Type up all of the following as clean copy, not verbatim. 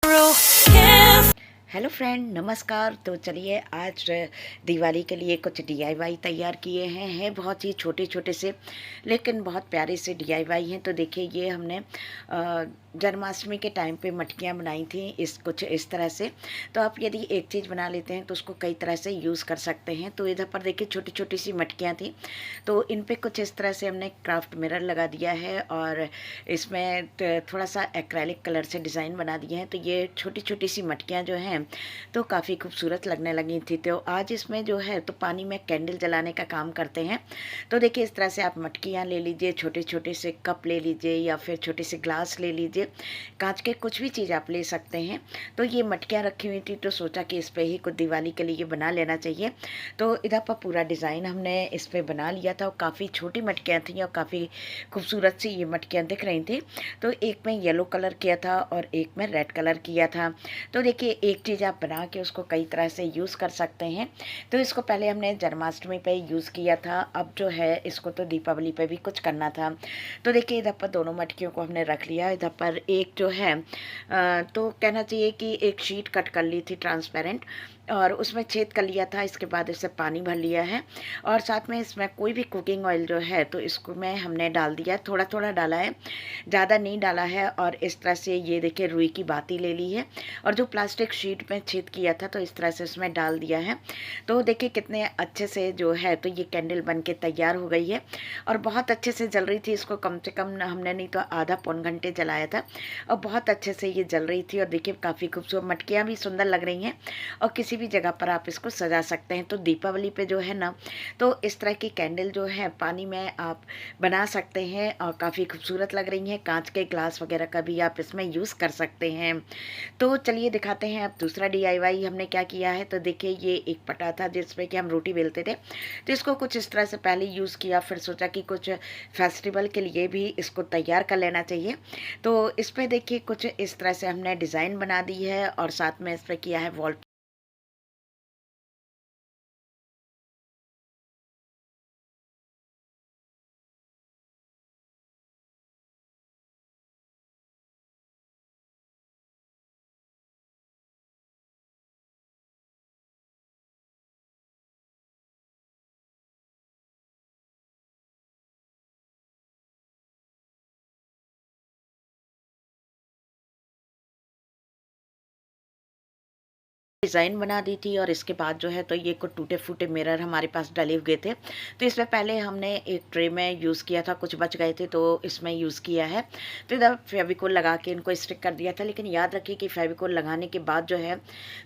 Hello friend, नमस्कार। तो चलिए आज दिवाली के लिए कुछ डीआईवाई तैयार किए हैं बहुत ही छोटे छोटे से लेकिन बहुत प्यारे से डीआईवाई हैं। तो देखिए ये हमने जन्माष्टमी के टाइम पे मटकियाँ बनाई थी कुछ इस तरह से। तो आप यदि एक चीज़ बना लेते हैं तो उसको कई तरह से यूज़ कर सकते हैं। तो इधर पर देखिए छोटी छोटी सी मटकियाँ थी, तो इन पे कुछ इस तरह से हमने क्राफ्ट मिरर लगा दिया है और इसमें थोड़ा सा एक्रेलिक कलर से डिज़ाइन बना दिए हैं। तो ये छोटी छोटी सी मटकियाँ जो हैं तो काफ़ी खूबसूरत लगने लगी थी। तो आज इसमें जो है तो पानी में कैंडल जलाने का काम करते हैं। तो देखिए इस तरह से आप मटकियाँ ले लीजिए, छोटे छोटे से कप ले लीजिए या फिर छोटे से ग्लास ले लीजिए, कांच के कुछ भी चीज़ आप ले सकते हैं। तो ये मटकियाँ रखी हुई थी तो सोचा कि इस पर ही कुछ दिवाली के लिए बना लेना चाहिए। तो इधर पर पूरा डिज़ाइन हमने इस पर बना लिया था और काफ़ी छोटी मटकियाँ थी और काफ़ी खूबसूरत सी ये मटकियाँ दिख रही थी। तो एक में येलो कलर किया था और एक में रेड कलर किया था। तो देखिए एक चीज़ आप बना के उसको कई तरह से यूज़ कर सकते हैं। तो इसको पहले हमने जन्माष्टमी पे यूज़ किया था, अब जो है इसको तो दीपावली पे भी कुछ करना था। तो देखिए इधर पर दोनों मटकियों को हमने रख लिया। इधर पर एक जो है तो कहना चाहिए कि एक शीट कट कर ली थी ट्रांसपेरेंट और उसमें छेद कर लिया था। इसके बाद इससे पानी भर लिया है और साथ में इसमें कोई भी कुकिंग ऑयल जो है तो इसको में हमने डाल दिया, थोड़ा थोड़ा डाला है, ज़्यादा नहीं डाला है। और इस तरह से ये देखिए रुई की बाती ले ली है और जो प्लास्टिक शीट में छेद किया था तो इस तरह से उसमें डाल दिया है। तो देखिए कितने अच्छे से जो है तो ये कैंडल बन के तैयार हो गई है और बहुत अच्छे से जल रही थी। इसको कम से कम हमने नहीं तो आधा पौन घंटे जलाया था और बहुत अच्छे से ये जल रही थी। और देखिए काफ़ी खूबसूरत मटकियाँ भी सुंदर लग रही हैं और किसी भी जगह पर आप इसको सजा सकते हैं। तो दीपावली पे जो है ना तो इस तरह की कैंडल जो है पानी में आप बना सकते हैं और काफ़ी खूबसूरत लग रही हैं। कांच के ग्लास वगैरह का भी आप इसमें यूज़ कर सकते हैं। तो चलिए दिखाते हैं अब दूसरा डीआईवाई हमने क्या किया है। तो देखिए ये एक पटा था जिसमें कि हम रोटी बेलते थे, तो इसको कुछ इस तरह से पहले यूज़ किया, फिर सोचा कि कुछ फेस्टिवल के लिए भी इसको तैयार कर लेना चाहिए। तो इस पर देखिए कुछ इस तरह से हमने डिज़ाइन बना दी है और साथ में इस पर किया है वॉल डिज़ाइन बना दी थी। और इसके बाद जो है तो ये कुछ टूटे फूटे मिरर हमारे पास डले हुए थे, तो इसमें पहले हमने एक ट्रे में यूज़ किया था, कुछ बच गए थे तो इसमें यूज़ किया है। तो इधर फेविकोल लगा के इनको स्टिक कर दिया था। लेकिन याद रखिए कि फेविकोल लगाने के बाद जो है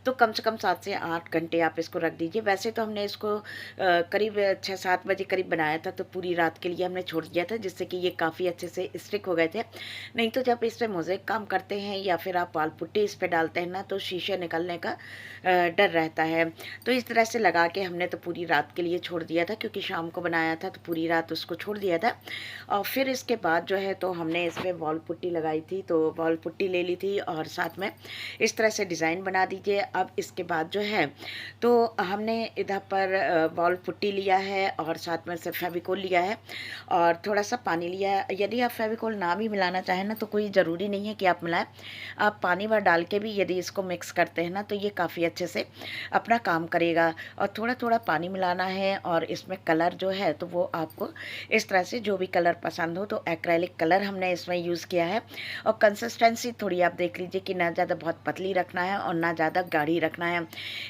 तो कम से कम 7 से 8 घंटे आप इसको रख दीजिए। वैसे तो हमने इसको करीब 6-7 बजे करीब बनाया था, तो पूरी रात के लिए हमने छोड़ दिया था जिससे कि ये काफ़ी अच्छे से स्टिक हो गए थे। नहीं तो जब इस पर मोज़ेक काम करते हैं या फिर आप वाल पुट्टी इस पर डालते हैं ना तो शीशे निकलने का डर रहता है। तो इस तरह से लगा के हमने तो पूरी रात के लिए छोड़ दिया था, क्योंकि शाम को बनाया था तो पूरी रात उसको छोड़ दिया था। और फिर इसके बाद जो है तो हमने इस पर वॉल पुट्टी लगाई थी, तो वॉल पुट्टी ले ली थी और साथ में इस तरह से डिज़ाइन बना दीजिए। अब इसके बाद जो है तो हमने इधर पर वॉल पुट्टी लिया है और साथ में से फेविकोल लिया है और थोड़ा सा पानी लिया है। यदि आप फेविकोल ना भी मिलाना चाहें ना तो कोई ज़रूरी नहीं है कि आप मिलाएं, आप पानी भर डाल के भी यदि इसको मिक्स करते हैं ना तो ये काफ़ी अच्छे से अपना काम करेगा। और थोड़ा थोड़ा पानी मिलाना है और इसमें कलर जो है तो वो आपको इस तरह से जो भी कलर पसंद हो, तो एक्रेलिक कलर हमने इसमें यूज़ किया है। और कंसिस्टेंसी थोड़ी आप देख लीजिए कि ना ज़्यादा बहुत पतली रखना है और ना ज़्यादा गाढ़ी रखना है।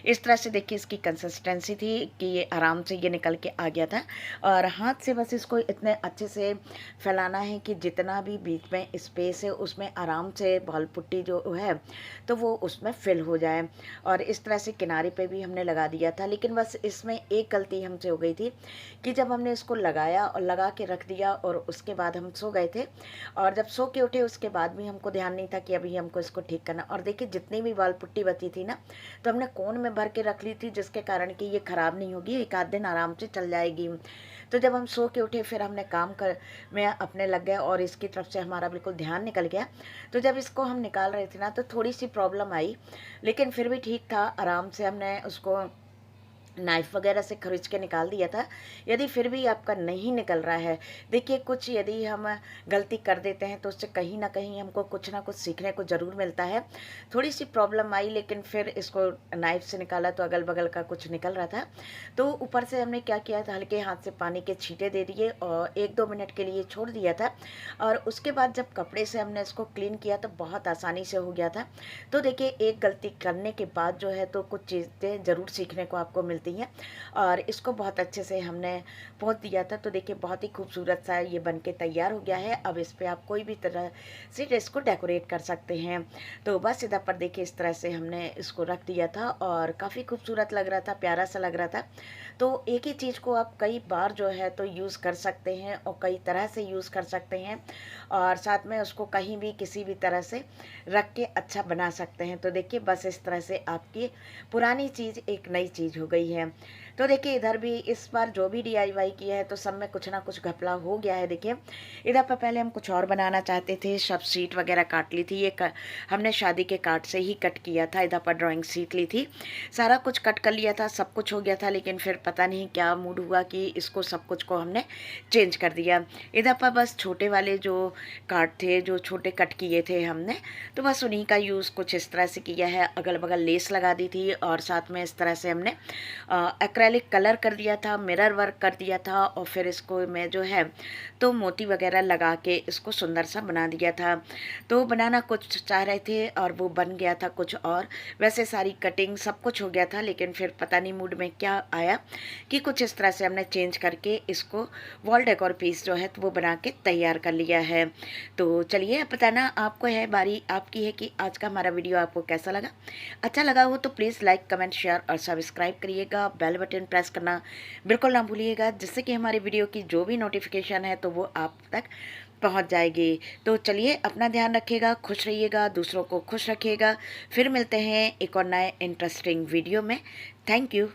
इस तरह से देखिए इसकी कंसिस्टेंसी थी कि ये आराम से ये निकल के आ गया था। और हाथ से बस इसको इतने अच्छे से फैलाना है कि जितना भी बीच में स्पेस है उसमें आराम से बॉल पुट्टी जो है तो वो उसमें फिल हो जाए। और इस तरह से किनारे पे भी हमने लगा दिया था। लेकिन बस इसमें एक गलती हमसे हो गई थी कि जब हमने इसको लगाया और लगा के रख दिया और उसके बाद हम सो गए थे, और जब सो के उठे उसके बाद भी हमको ध्यान नहीं था कि अभी हमको इसको ठीक करना। और देखिए जितनी भी वाल पुट्टी बची थी ना तो हमने कोन में भर के रख ली थी, जिसके कारण कि ये ख़राब नहीं होगी, एक आध दिन आराम से चल जाएगी। तो जब हम सो के उठे फिर हमने काम कर में अपने लग गए और इसकी तरफ से हमारा बिल्कुल ध्यान निकल गया। तो जब इसको हम निकाल रहे थे ना तो थोड़ी सी प्रॉब्लम आई, लेकिन फिर भी ठीक था, आराम से हमने उसको नाइफ़ वगैरह से खरींच के निकाल दिया था। यदि फिर भी आपका नहीं निकल रहा है, देखिए कुछ यदि हम गलती कर देते हैं तो उससे कहीं न कहीं हमको कुछ ना कुछ सीखने को ज़रूर मिलता है। थोड़ी-सी प्रॉब्लम आई, लेकिन फिर इसको नाइफ़ से निकाला तो अगल-बगल का कुछ निकल रहा था। तो ऊपर से हमने क्या किया था, हल्के हाथ से पानी के छींटे दे दिए और 1-2 मिनट के लिए छोड़ दिया था, और उसके बाद जब कपड़े से हमने इसको क्लीन किया तो बहुत आसानी से हो गया था। तो देखिए, एक गलती करने के बाद जो है तो कुछ चीज़ें ज़रूर सीखने को आपको मिलती हैं, और इसको बहुत अच्छे से हमने पोंछ दिया था। तो देखिए, बहुत ही खूबसूरत सा ये बन के तैयार हो गया है। अब इस पे आप कोई भी तरह से इसको डेकोरेट कर सकते हैं। तो बस इधर पर देखिए, इस तरह से हमने इसको रख दिया था और काफ़ी खूबसूरत लग रहा था, प्यारा सा लग रहा था। तो एक ही चीज़ को आप कई बार जो है तो यूज़ कर सकते हैं और कई तरह से यूज़ कर सकते हैं, और साथ में उसको कहीं भी किसी भी तरह से रख के अच्छा बना सकते हैं। तो देखिए, बस इस तरह से आपकी पुरानी चीज़ एक नई चीज़ हो गई है। तो देखिए, इधर भी इस बार जो भी डीआईवाई किया है तो सब में कुछ ना कुछ घपला हो गया है। देखिए, इधर पर पहले हम कुछ और बनाना चाहते थे, सब शीट वगैरह काट ली थी। ये हमने शादी के कार्ड से ही कट किया था। इधर पर ड्राइंग शीट ली थी, सारा कुछ कट कर लिया था, सब कुछ हो गया था, लेकिन फिर पता नहीं क्या मूड हुआ कि इसको सब कुछ को हमने चेंज कर दिया। इधर पर बस छोटे वाले जो कार्ड थे, जो छोटे कट किए थे हमने, तो बस उन्हीं का यूज़ कुछ इस तरह से किया है। अगल बगल लेस लगा दी थी, और साथ में इस तरह से हमने एक्रेलिक कलर कर दिया था, मिरर वर्क कर दिया था, और फिर इसको मैं जो है तो मोती वगैरह लगा के इसको सुंदर सा बना दिया था। तो बनाना कुछ चाह रहे थे और वो बन गया था कुछ और। वैसे सारी कटिंग सब कुछ हो गया था, लेकिन फिर पता नहीं मूड में क्या आया कि कुछ इस तरह से हमने चेंज करके इसको वॉल डेकोर पीस जो है तो वो बना के तैयार कर लिया है। तो चलिए, अब बताना आपको है, बारी आपकी है कि आज का हमारा वीडियो आपको कैसा लगा। अच्छा लगा हो तो प्लीज़ लाइक, कमेंट, शेयर और सब्सक्राइब करिएगा। बेल बटन प्रेस करना बिल्कुल ना भूलिएगा, जिससे कि हमारी वीडियो की जो भी नोटिफिकेशन है तो वो आप तक पहुंच जाएगी। तो चलिए, अपना ध्यान रखिएगा, खुश रहिएगा, दूसरों को खुश रखिएगा। फिर मिलते हैं एक और नए इंटरेस्टिंग वीडियो में। Thank you.